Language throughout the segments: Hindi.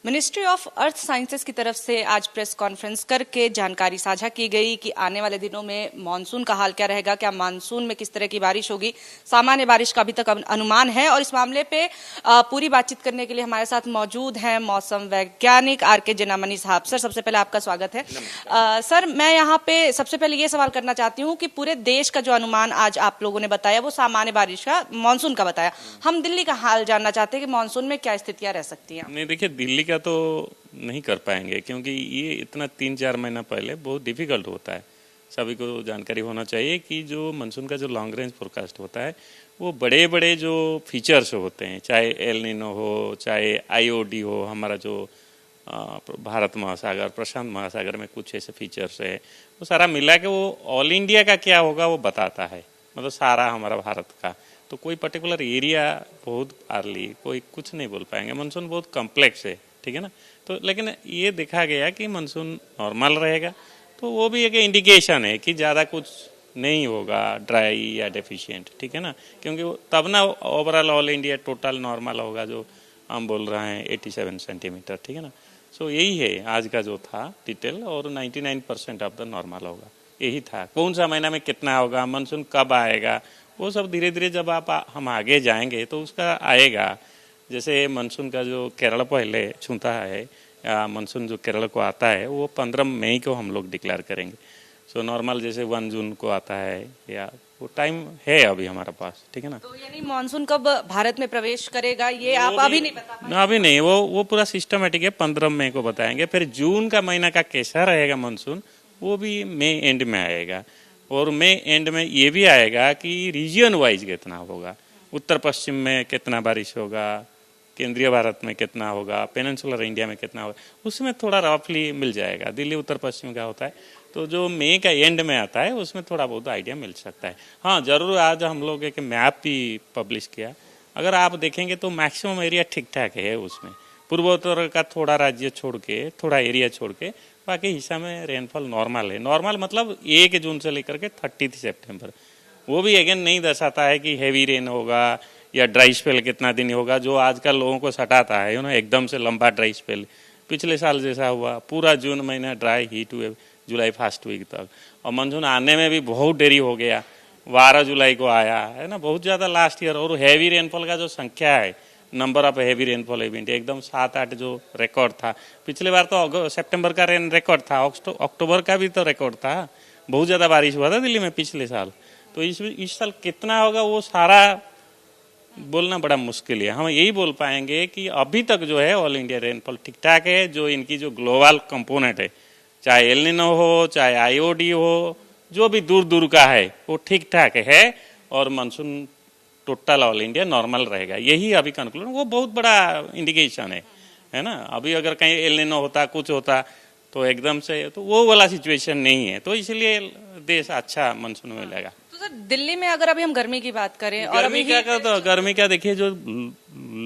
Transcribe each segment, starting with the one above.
मिनिस्ट्री ऑफ अर्थ साइंसेज की तरफ से आज प्रेस कॉन्फ्रेंस करके जानकारी साझा की गई कि आने वाले दिनों में मानसून का हाल क्या रहेगा, क्या मानसून में किस तरह की बारिश होगी। सामान्य बारिश का अभी तक अनुमान है और इस मामले पे पूरी बातचीत करने के लिए हमारे साथ मौजूद हैं मौसम वैज्ञानिक आर.के. जेनामनी साहब। सर, सबसे पहले आपका स्वागत है। सर, मैं यहाँ पे सबसे पहले ये सवाल करना चाहती हूँ कि पूरे देश का जो अनुमान आज आप लोगों ने बताया वो सामान्य बारिश का, मानसून का बताया। हम दिल्ली का हाल जानना चाहते हैं कि मानसून में क्या स्थितियां रह सकती हैं। नहीं, देखिए, दिल्ली का तो नहीं कर पाएंगे क्योंकि ये इतना 3-4 महीना पहले बहुत डिफिकल्ट होता है। सभी को जानकारी होना चाहिए कि जो मानसून का जो लॉन्ग रेंज फोरकास्ट होता है वो बड़े बड़े जो फीचर्स होते हैं, चाहे एल नीनो हो, चाहे आईओडी हो, हमारा जो भारत महासागर, प्रशांत महासागर में कुछ ऐसे फीचर्स है, वो सारा मिला के वो ऑल इंडिया का क्या होगा वो बताता है, मतलब सारा हमारा भारत का। तो कोई पर्टिकुलर एरिया बहुत अर्ली कोई कुछ नहीं बोल पाएंगे। मानसून बहुत कॉम्प्लेक्स है, ठीक है ना। तो लेकिन ये देखा गया कि मानसून नॉर्मल रहेगा, तो वो भी एक इंडिकेशन है कि ज़्यादा कुछ नहीं होगा ड्राई या डेफिशिएंट, ठीक है ना। क्योंकि तब ना overall all India total normal होगा, जो हम बोल रहे हैं 87 सेंटीमीटर, ठीक है ना। सो यही है आज का जो था डिटेल, और 99% ऑफ द नॉर्मल होगा, यही था। कौन सा महीना में कितना होगा, मानसून कब आएगा, वो सब धीरे धीरे जब हम आगे जाएंगे तो उसका आएगा। जैसे मानसून का जो केरल पहले छूता है, या मानसून जो केरल को आता है वो 15 मई को हम लोग डिक्लेयर करेंगे। सो नॉर्मल जैसे 1 जून को आता है, या वो टाइम है अभी हमारे पास, ठीक है ना। तो यानी मानसून कब भारत में प्रवेश करेगा ये आप अभी नहीं बता पाएंगे? अभी नहीं, वो पूरा सिस्टमेटिक है, 15 मई को बताएंगे। फिर जून का महीना का कैसा रहेगा मानसून, वो भी मई एंड में आएगा। और मई एंड में ये भी आएगा कि रीजन वाइज कितना होगा, उत्तर पश्चिम में कितना बारिश होगा, केंद्रीय भारत में कितना होगा, पेनिनसुलर इंडिया में कितना होगा, उसमें थोड़ा रफली मिल जाएगा। दिल्ली उत्तर पश्चिम का होता है, तो जो मई का एंड में आता है उसमें थोड़ा बहुत आइडिया मिल सकता है। हाँ, जरूर आज हम लोग एक मैप भी पब्लिश किया। अगर आप देखेंगे तो मैक्सिमम एरिया ठीक ठाक है उसमें, पूर्वोत्तर का थोड़ा राज्य छोड़ के, थोड़ा एरिया छोड़ के, बाकी हिस्सा में रेनफॉल नॉर्मल है। नॉर्मल मतलब 1 जून से लेकर के 30 सितंबर। वो भी अगेन नहीं दर्शाता है कि हैवी रेन होगा या ड्राई स्पेल कितना दिन होगा, जो आजकल लोगों को सताता है, एकदम से लंबा ड्राई स्पेल। पिछले साल जैसा हुआ, पूरा जून महीना ड्राई हीट हुए जुलाई फर्स्ट वीक तक, और मानसून आने में भी बहुत देरी हो गया, 12 जुलाई को आया है ना, बहुत ज़्यादा लास्ट ईयर। और हैवी रेनफॉल का जो संख्या है, number of heavy rainfall event एकदम 7-8 जो रिकॉर्ड था। पिछले बार तो सितंबर का रेन रिकॉर्ड था, अक्टूबर का भी तो रिकॉर्ड था। बहुत ज़्यादा बारिश हुआ था दिल्ली में पिछले साल। तो इस साल कितना होगा वो सारा बोलना बड़ा मुश्किल है। हम यही बोल पाएंगे कि अभी तक जो है ऑल इंडिया रेनफॉल ठीक ठाक है। जो इनकी जो ग्लोबल कंपोनेंट है, चाहे एल नीनो हो, चाहे आईओडी हो, जो भी दूर दूर का है वो ठीक ठाक है, और monsoon total all India normal रहेगा। यही अभी कंक्लूजन, वो बहुत बड़ा इंडिकेशन है ना। अभी अगर कहीं एल नीनो होता, कुछ होता, तो एकदम से तो वो वाला सिचुएशन नहीं है, तो इसलिए देश अच्छा मानसून में मिलेगा। तो सर, दिल्ली में अगर अभी हम गर्मी की बात करें और गर्मी क्या कर, तो गर्मी का देखिए, जो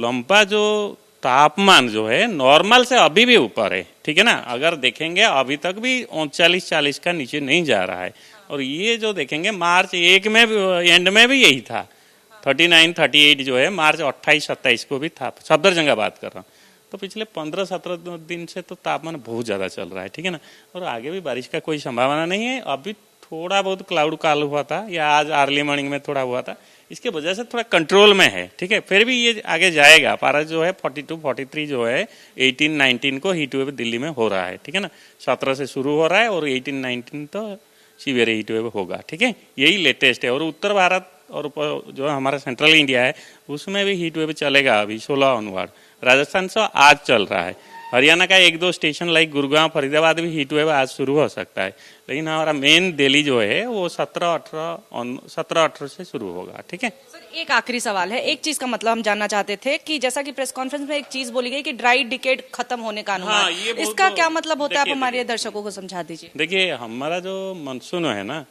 लंबा जो तापमान जो है नॉर्मल से अभी भी ऊपर है, ठीक है ना। अगर देखेंगे अभी तक भी 39-40 का नीचे नहीं जा रहा है। और ये जो देखेंगे मार्च 1 में एंड में भी यही था, 39-38 जो है मार्च 28-27 को भी था। सफदरजंग बात कर रहा हूँ। तो पिछले 15-17 दिन से तो तापमान बहुत ज़्यादा चल रहा है, ठीक है ना। और आगे भी बारिश का कोई संभावना नहीं है। अभी थोड़ा बहुत क्लाउड काल हुआ था, या आज अर्ली मॉर्निंग में थोड़ा हुआ था, इसके वजह से थोड़ा कंट्रोल में है, ठीक है। फिर भी ये आगे जाएगा। पारा जो है 42-43 जो है 18-19 को हीट वेव दिल्ली में हो रहा है, ठीक है ना। 17 से शुरू हो रहा है और 18-19 तो सीवियर हीट वेव होगा, ठीक है। यही लेटेस्ट है। और उत्तर भारत और जो हमारा सेंट्रल इंडिया है उसमें भी हीट वेव चलेगा अभी 16 ऑनवर्ड। राजस्थान से आज चल रहा है। हरियाणा का 1-2 स्टेशन लाइक गुरुग्राम, फरीदाबाद भी हीट वेव आज शुरू हो सकता है। लेकिन हमारा मेन दिल्ली जो है वो 17-18 से शुरू होगा, ठीक है। सर, एक आखिरी सवाल है। एक चीज का मतलब हम जानना चाहते थे कि जैसा कि प्रेस कॉन्फ्रेंस में एक चीज बोली गई कि ड्राई डिकेड खत्म होने का अनुमान, हाँ, इसका क्या मतलब होता है, आप हमारे दर्शकों को समझा दीजिए। देखिए, हमारा जो मानसून है ना,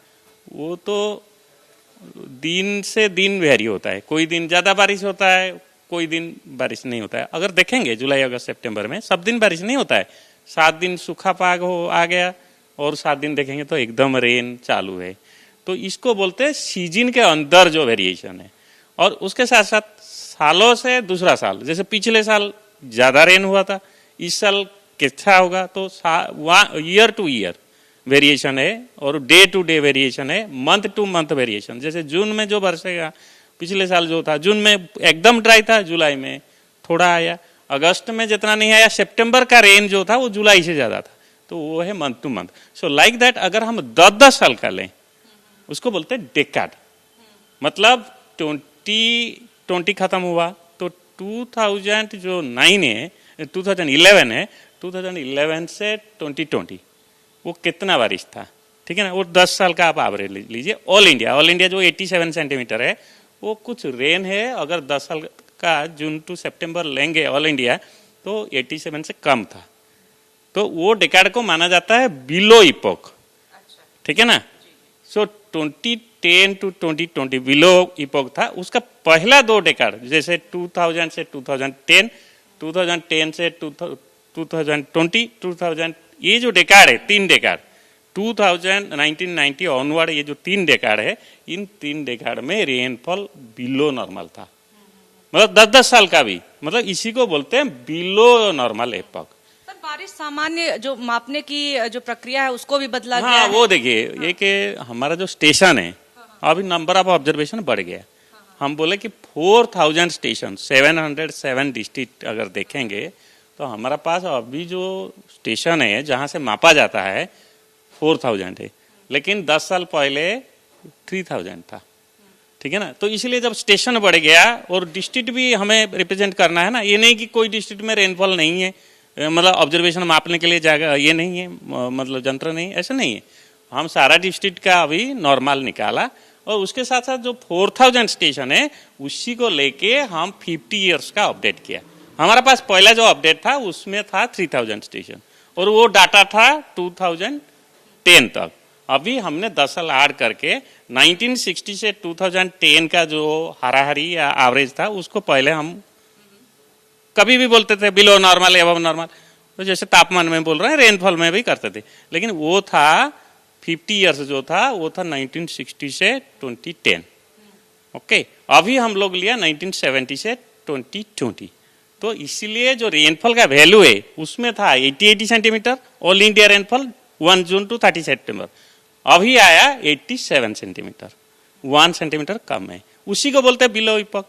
वो तो दिन से दिन वेरी होता है। कोई दिन ज्यादा बारिश होता है, कोई दिन बारिश नहीं होता है। अगर देखेंगे जुलाई अगस्त सितंबर में सब दिन बारिश नहीं होता है। 7 दिन सूखा पाग हो आ गया, और 7 दिन देखेंगे तो एकदम रेन चालू है। तो इसको बोलते हैं सीजन के अंदर जो वेरिएशन है। और उसके साथ साथ सालों से दूसरा साल, जैसे पिछले साल ज्यादा रेन हुआ था, इस साल कैसा होगा, तो ईयर टू ईयर वेरिएशन है और डे टू डे वेरिएशन है, मंथ टू मंथ वेरिएशन। जैसे जून में जो बरसेगा, पिछले साल जो था जून में एकदम ड्राई था, जुलाई में थोड़ा आया, अगस्त में जितना नहीं आया, सितंबर का रेन जो था वो जुलाई से ज्यादा था, तो वो है month two month. So like that अगर हम 10-10 साल का लें, उसको बोलते हैं डेकाड। मतलब 2020 खत्म हुआ तो 2000 जो 9 है, 2011 है, 2011 से 2020 वो कितना बारिश था, ठीक है ना, वो 10 साल का आप एवरेज लीजिए। ऑल इंडिया जो 87 सेंटीमीटर है, वो कुछ रेन है। अगर 10 साल का जून टू सितंबर लेंगे ऑल इंडिया, तो 87 से कम था, तो वो डेकाड को माना जाता है बिलो इपोक, ठीक है ना। सो 2010 टू 2020 बिलो इपोक था। उसका पहला 2 डेकाड, जैसे 2000 से 2010, 2010 से 2020, 2000, ये जो डेकाड है, 3 डेकाड, 1990 ऑनवर्ड, ये जो 3 डेकाड है, इन 3 डेकाड में रेनफॉल बिलो नॉर्मल था। मतलब 10-10 साल का भी, मतलब इसी को बोलते हैं बिलो नॉर्मल एपॉक। सर, बारिश सामान्य जो मापने की जो प्रक्रिया है उसको भी बदला गया हाँ, है। वो देखिए, ये कि हमारा जो स्टेशन है, अभी नंबर ऑफ ऑब्जर्वेशन बढ़ गया। हम बोले कि 4000 स्टेशन, 707 डिस्ट्रिक्ट अगर देखेंगे, तो हमारा पास अभी जो स्टेशन है जहां से मापा जाता है 4000 है, लेकिन 10 साल पहले 3000 था, ठीक है ना। तो इसलिए जब स्टेशन बढ़ गया और डिस्ट्रिक्ट भी हमें रिप्रेजेंट करना है ना, ये नहीं कि कोई डिस्ट्रिक्ट में रेनफॉल नहीं है, मतलब ऑब्जर्वेशन मापने के लिए जगह ये नहीं है, मतलब यंत्र नहीं, ऐसा नहीं है। हम सारा डिस्ट्रिक्ट का अभी नॉर्मल निकाला, और उसके साथ साथ जो 4000 स्टेशन है उसी को लेके हम 50 ईयर्स का अपडेट किया। हमारा पास पहला जो अपडेट था उसमें था 3000 स्टेशन, और वो डाटा था 2010 तक। अभी हमने 10 साल ऐड करके 1960 से 2010 का जो हाराहारी या एवरेज था, उसको पहले हम कभी भी बोलते थे बिलो नॉर्मल, एबव नॉर्मल, तो जैसे तापमान में बोल रहे हैं, रेनफॉल में भी करते थे, लेकिन वो था 50 ईयर्स जो था वो था 1960 से 2010। ओके, अभी हम लोग लिया 1970 से 2020। तो इसीलिए जो रेनफॉल का वैल्यू है उसमें था 80 centimetre all India rainfall 1 June to 30 सितंबर, अभी आया 87 सेंटीमीटर, 1 सेंटीमीटर कम है, उसी को बोलते हैं बिलो इपोक,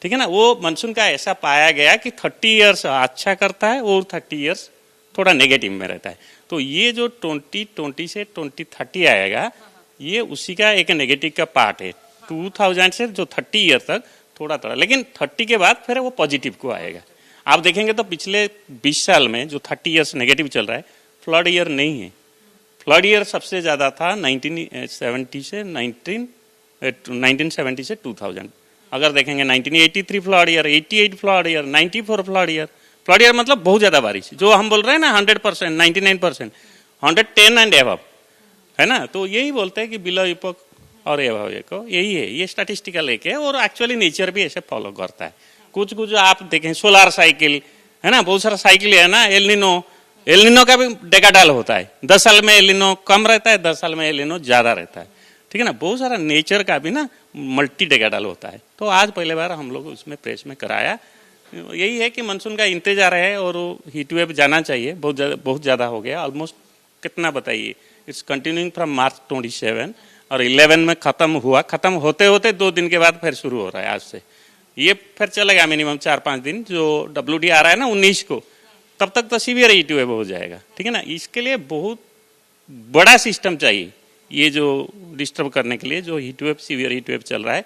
ठीक है ना। वो मानसून का ऐसा पाया गया कि 30 ईयर्स अच्छा करता है और 30 ईयर्स थोड़ा नेगेटिव में रहता है। तो ये जो 2020 से 2030 आएगा, ये उसी का एक नेगेटिव का पार्ट है। 2000 से जो 30 ईयर तक थोड़ा थोड़ा, लेकिन 30 के बाद फिर वो पॉजिटिव को आएगा। आप देखेंगे तो पिछले 20 साल में जो 30 ईयर्स नेगेटिव चल रहा है, फ्लड ईयर नहीं है। फ्लड ईयर सबसे ज्यादा था 1970 से 2000। अगर देखेंगे 1983 flood year, 88 flood year, 94 flood year. Flood year मतलब बहुत ज्यादा बारिश, जो हम बोल रहे हैं ना 100%, 99%, 110 एंड एबव, है ना। तो यही बोलते हैं कि बिलो इपोक और एबव को यही है, ये स्टैटिस्टिकल एक है, और एक्चुअली नेचर भी ऐसे फॉलो करता है। कुछ आप देखें, सोलार साइकिल है ना, बहुत सारा साइकिल है ना, एलिनो का भी डेकाडाल होता है। 10 साल में एलिनो कम रहता है, 10 साल में एलिनो ज्यादा रहता है, ठीक है ना। बहुत सारा नेचर का भी ना मल्टी डेकाडाल होता है। तो आज पहले बार हम लोग उसमें प्रेस में कराया। यही है कि मानसून का इंतजार है, और हीट वेव जाना चाहिए, बहुत ज्यादा हो गया ऑलमोस्ट, कितना बताइए, इट्स कंटिन्यूइंग फ्रॉम मार्च 27 और 11 में खत्म हुआ, खत्म होते होते 2 दिन के बाद फिर शुरू हो रहा है आज से। ये फिर चलेगा मिनिमम 4-5 दिन, जो WD आ रहा है ना 19 को, तब तक तो सीवियर हीट वेव हो जाएगा, ठीक है ना। इसके लिए बहुत बड़ा सिस्टम चाहिए, ये जो डिस्टर्ब करने के लिए जो heat wave, severe heat wave चल रहा है।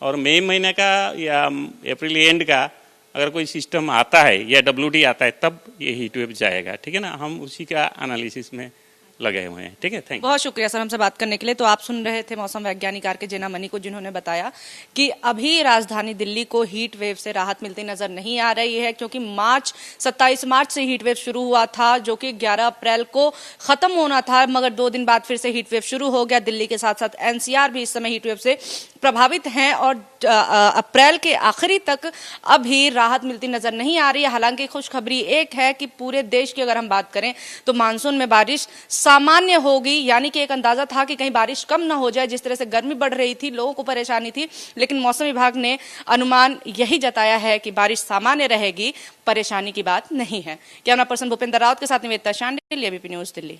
और मई महीने का या अप्रैल एंड का अगर कोई सिस्टम आता है या WD आता है, तब ये हीट वेव जाएगा, ठीक है ना। हम उसी का एनालिसिस में लगे हुए हैं, ठीक है। Thank you. बहुत शुक्रिया सर हमसे बात करने के लिए। तो आप सुन रहे थे मौसम वैज्ञानिक आर के जेना मनी को, जिन्होंने बताया कि अभी राजधानी दिल्ली को हीट वेव से राहत मिलती नजर नहीं आ रही है, क्योंकि 27 मार्च से हीट वेव शुरू हुआ था, जो कि 11 अप्रैल को खत्म होना था, मगर 2 दिन बाद फिर से हीट वेव शुरू हो गया। दिल्ली के साथ साथ NCR भी इस समय हीट वेव से प्रभावित हैं, और अप्रैल के आखिरी तक अभी राहत मिलती नजर नहीं आ रही है। हालांकि खुशखबरी एक है कि पूरे देश की अगर हम बात करें तो मानसून में बारिश सामान्य होगी, यानी कि एक अंदाजा था कि कहीं बारिश कम ना हो जाए। जिस तरह से गर्मी बढ़ रही थी, लोगों को परेशानी थी, लेकिन मौसम विभाग ने अनुमान यही जताया है कि बारिश सामान्य रहेगी, परेशानी की बात नहीं है। कैमरा पर्सन भूपेंद्र रावत के साथ निवेदिता शांडिल्य, एबीपी न्यूज, दिल्ली।